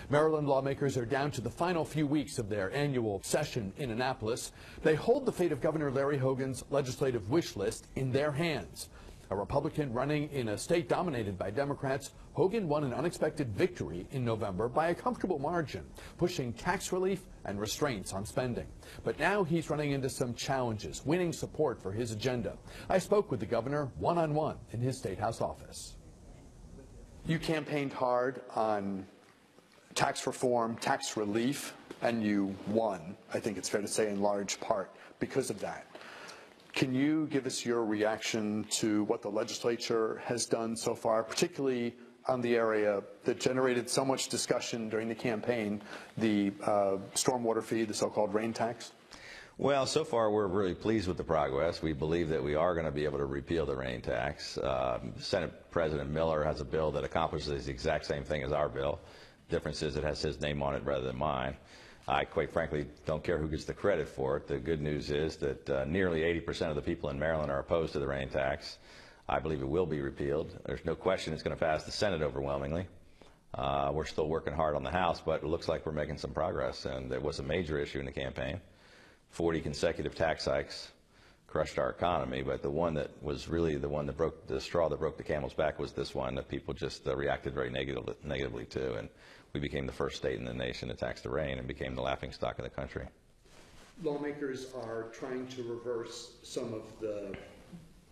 Maryland lawmakers are down to the final few weeks of their annual session in Annapolis. They hold the fate of Governor Larry Hogan's legislative wish list in their hands. A Republican running in a state dominated by Democrats, Hogan won an unexpected victory in November by a comfortable margin, pushing tax relief and restraints on spending. But now he's running into some challenges, winning support for his agenda. I spoke with the governor one-on-one in his State House office. You campaigned hard on tax reform, tax relief, and you won, I think it's fair to say, in large part because of that. Can you give us your reaction to what the legislature has done so far, particularly on the area that generated so much discussion during the campaign, the stormwater fee, the so-called rain tax? Well, so far we're really pleased with the progress. We believe that we are going to be able to repeal the rain tax. Senate President Miller has a bill that accomplishes the exact same thing as our bill. Difference is it has his name on it rather than mine. I quite frankly don't care who gets the credit for it. The good news is that nearly 80% of the people in Maryland are opposed to the rain tax. I believe it will be repealed. There's no question it's going to pass the Senate overwhelmingly. We're still working hard on the House, but it looks like we're making some progress, and it was a major issue in the campaign. 40 consecutive tax hikes crushed our economy, but the one that was really the one that broke the straw that broke the camel's back was this one that people just reacted very negatively to, and we became the first state in the nation to tax the rain and became the laughingstock of the country. Lawmakers are trying to reverse some of the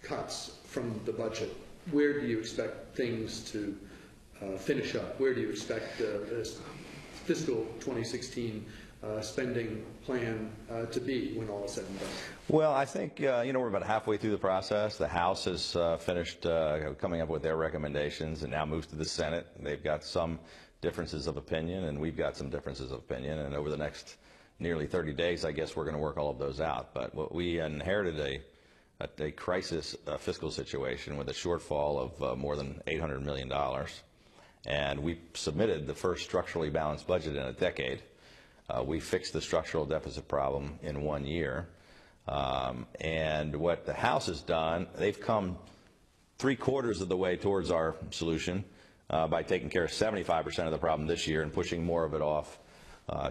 cuts from the budget. Where do you expect things to finish up? Where do you expect this fiscal 2016 spending plan to be when all is said and done? Well, I think we're about halfway through the process. The House has finished coming up with their recommendations and now moves to the Senate. They've got some differences of opinion, and we've got some differences of opinion. And over the next nearly 30 days, I guess we're going to work all of those out. But what we inherited a crisis fiscal situation with a shortfall of more than $800 million. And we submitted the first structurally balanced budget in a decade. We fixed the structural deficit problem in 1 year. And what the House has done, they've come 3/4 of the way towards our solution by taking care of 75% of the problem this year and pushing more of it off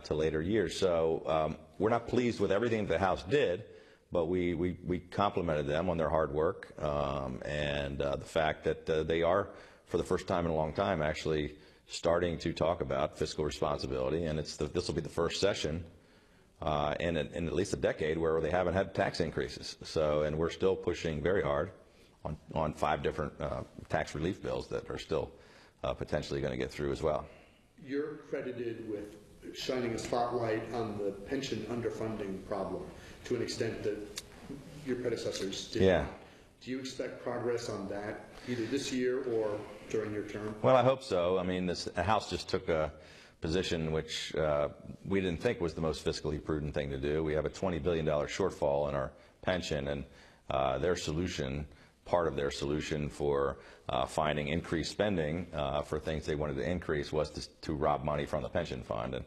to later years. So we're not pleased with everything the House did, but we complimented them on their hard work and the fact that they are, for the first time in a long time, actually starting to talk about fiscal responsibility, and this will be the first session in at least a decade where they haven't had tax increases. So, and we're still pushing very hard on 5 different tax relief bills that are still potentially going to get through as well. You're credited with shining a spotlight on the pension underfunding problem to an extent that your predecessors did. Yeah. Do you expect progress on that either this year or during your term? Well, I hope so. I mean, the House just took a position which we didn't think was the most fiscally prudent thing to do. We have a $20 billion shortfall in our pension, and their solution, part of their solution for finding increased spending for things they wanted to increase was to rob money from the pension fund. And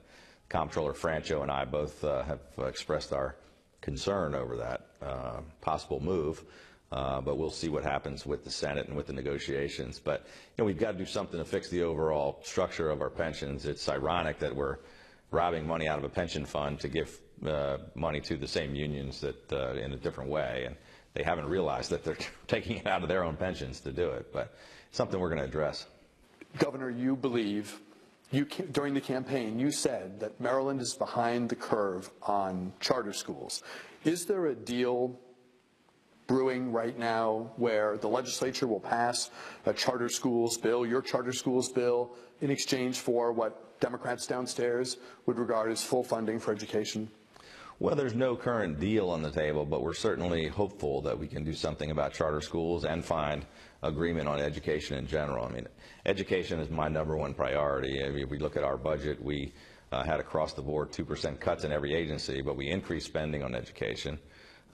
Comptroller Francho and I both have expressed our concern over that possible move. But we'll see what happens with the Senate and with the negotiations. But we've got to do something to fix the overall structure of our pensions. It's ironic that we're robbing money out of a pension fund to give money to the same unions that in a different way, and they haven't realized that they're taking it out of their own pensions to do it. But it's something we're going to address. Governor, you believe, during the campaign, you said that Maryland is behind the curve on charter schools. Is there a deal brewing right now where the legislature will pass a charter schools bill, your charter schools bill, in exchange for what Democrats downstairs would regard as full funding for education? Well, there's no current deal on the table, but we're certainly hopeful that we can do something about charter schools and find agreement on education in general. I mean, education is my #1 priority. I mean, if we look at our budget, we had across the board 2% cuts in every agency, but we increased spending on education.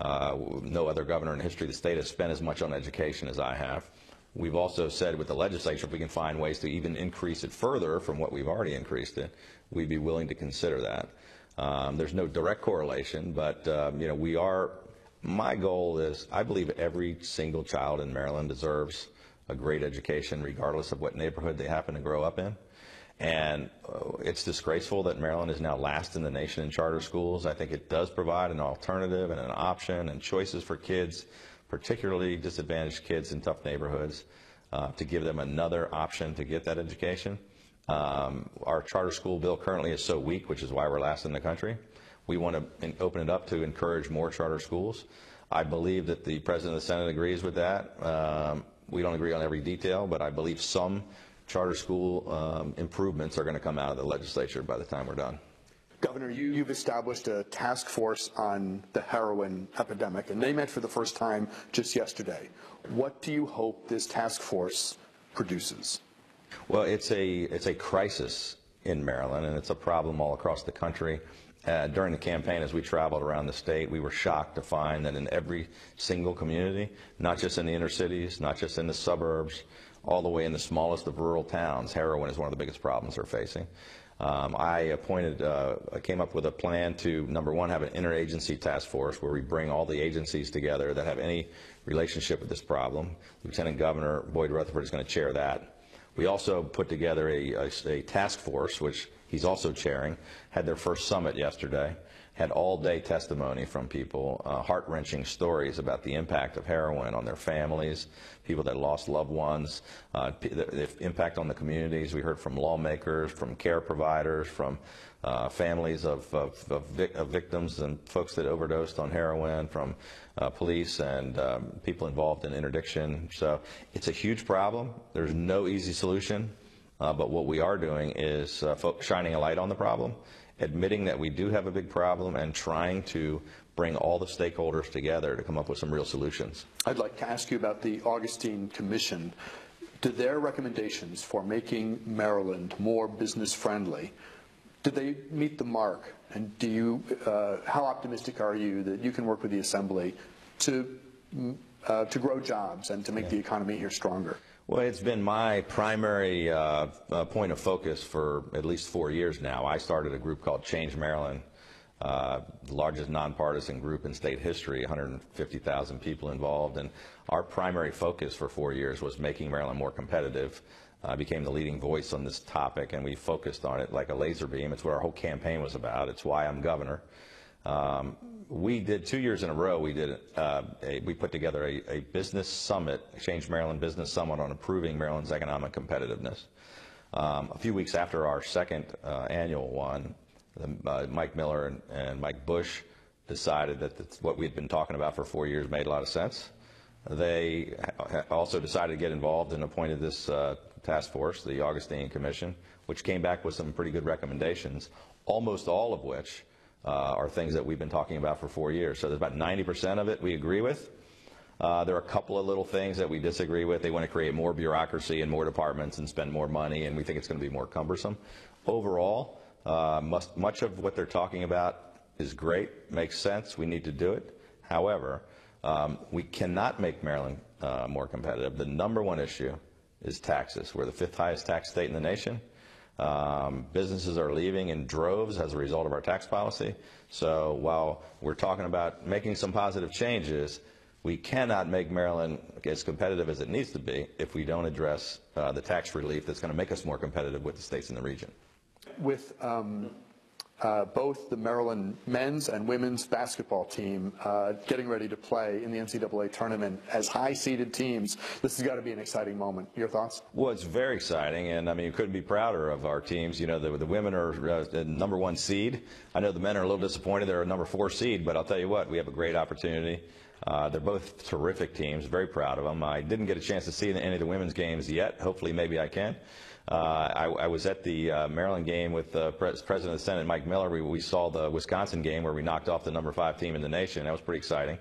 No other governor in the history of the state has spent as much on education as I have. We've also said with the legislature, if we can find ways to even increase it further from what we've already increased it, we'd be willing to consider that. There's no direct correlation, but we are. My goal is, I believe every single child in Maryland deserves a great education, regardless of what neighborhood they happen to grow up in. And it's disgraceful that Maryland is now last in the nation in charter schools. I think it does provide an alternative and an option and choices for kids, particularly disadvantaged kids in tough neighborhoods, to give them another option to get that education. Our charter school bill currently is so weak, which is why we're last in the country. We want to open it up to encourage more charter schools. I believe that the President of the Senate agrees with that. We don't agree on every detail, but I believe some charter school improvements are going to come out of the legislature by the time we're done. Governor, you've established a task force on the heroin epidemic, and they met for the first time just yesterday. What do you hope this task force produces? Well, it's a crisis in Maryland, and it's a problem all across the country. During the campaign, as we traveled around the state, we were shocked to find that in every single community, not just in the inner cities, not just in the suburbs, all the way in the smallest of rural towns, heroin is one of the biggest problems they're facing. I came up with a plan to, number one, have an interagency task force where we bring all the agencies together that have any relationship with this problem. Lieutenant Governor Boyd Rutherford is going to chair that. We also put together a task force, which he's also chairing, had their first summit yesterday, had all-day testimony from people, heart-wrenching stories about the impact of heroin on their families, people that lost loved ones, the impact on the communities. We heard from lawmakers, from care providers, from families of victims and folks that overdosed on heroin, from police and people involved in interdiction. So it's a huge problem. There's no easy solution, but what we are doing is shining a light on the problem, admitting that we do have a big problem, and trying to bring all the stakeholders together to come up with some real solutions. I'd like to ask you about the Augustine Commission. Do their recommendations for making Maryland more business-friendly, did they meet the mark? And do you, how optimistic are you that you can work with the Assembly to grow jobs and to make the economy here stronger? Well, it's been my primary point of focus for at least 4 years now. I started a group called Change Maryland, the largest nonpartisan group in state history, 150,000 people involved. And our primary focus for 4 years was making Maryland more competitive. I became the leading voice on this topic, and we focused on it like a laser beam. It's what our whole campaign was about. It's why I'm governor. We did 2 years in a row. We put together a business summit, Change Maryland Business Summit, on improving Maryland's economic competitiveness. A few weeks after our second annual one, Mike Miller and Mike Bush decided that what we'd been talking about for 4 years made a lot of sense. They also decided to get involved and appointed this task force, the Augustine Commission, which came back with some pretty good recommendations, almost all of which are things that we've been talking about for 4 years. So there's about 90% of it we agree with. There are a couple of little things that we disagree with. They want to create more bureaucracy and more departments and spend more money, and we think it's going to be more cumbersome. Overall, much of what they're talking about is great, makes sense, we need to do it. However, we cannot make Maryland more competitive. The number one issue is taxes. We're the 5th highest tax state in the nation. Businesses are leaving in droves as a result of our tax policy. So while we're talking about making some positive changes, we cannot make Maryland as competitive as it needs to be if we don't address the tax relief that's going to make us more competitive with the states in the region. With both the Maryland men's and women's basketball team getting ready to play in the NCAA Tournament as high-seeded teams, this has got to be an exciting moment. Your thoughts? Well, it's very exciting, and I mean, you couldn't be prouder of our teams. You know, the women are the number 1 seed. I know the men are a little disappointed. They're a number 4 seed, but I'll tell you what, we have a great opportunity. They're both terrific teams, very proud of them. I didn't get a chance to see any of the women's games yet. Hopefully, maybe I can. I was at the Maryland game with President of the Senate, Mike Miller. We saw the Wisconsin game where we knocked off the number 5 team in the nation. That was pretty exciting.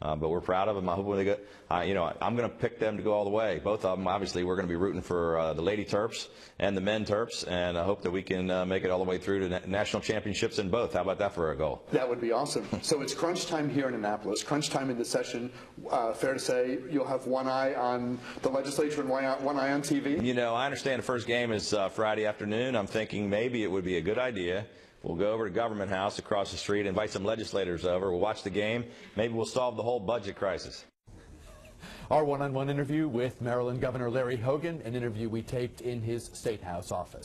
But we're proud of them. I hope when they go, I'm going to pick them to go all the way. Both of them, obviously, we're going to be rooting for the Lady Terps and the Men Terps, and I hope that we can make it all the way through to national championships in both. How about that for a goal? That would be awesome. So it's crunch time here in Annapolis, crunch time in the session. Fair to say you'll have one eye on the legislature and one eye on TV? You know, I understand the first game is Friday afternoon. I'm thinking maybe it would be a good idea. We'll go over to Government House across the street, invite some legislators over. We'll watch the game. Maybe we'll solve the whole budget crisis. Our one-on-one interview with Maryland Governor Larry Hogan, an interview we taped in his State House office.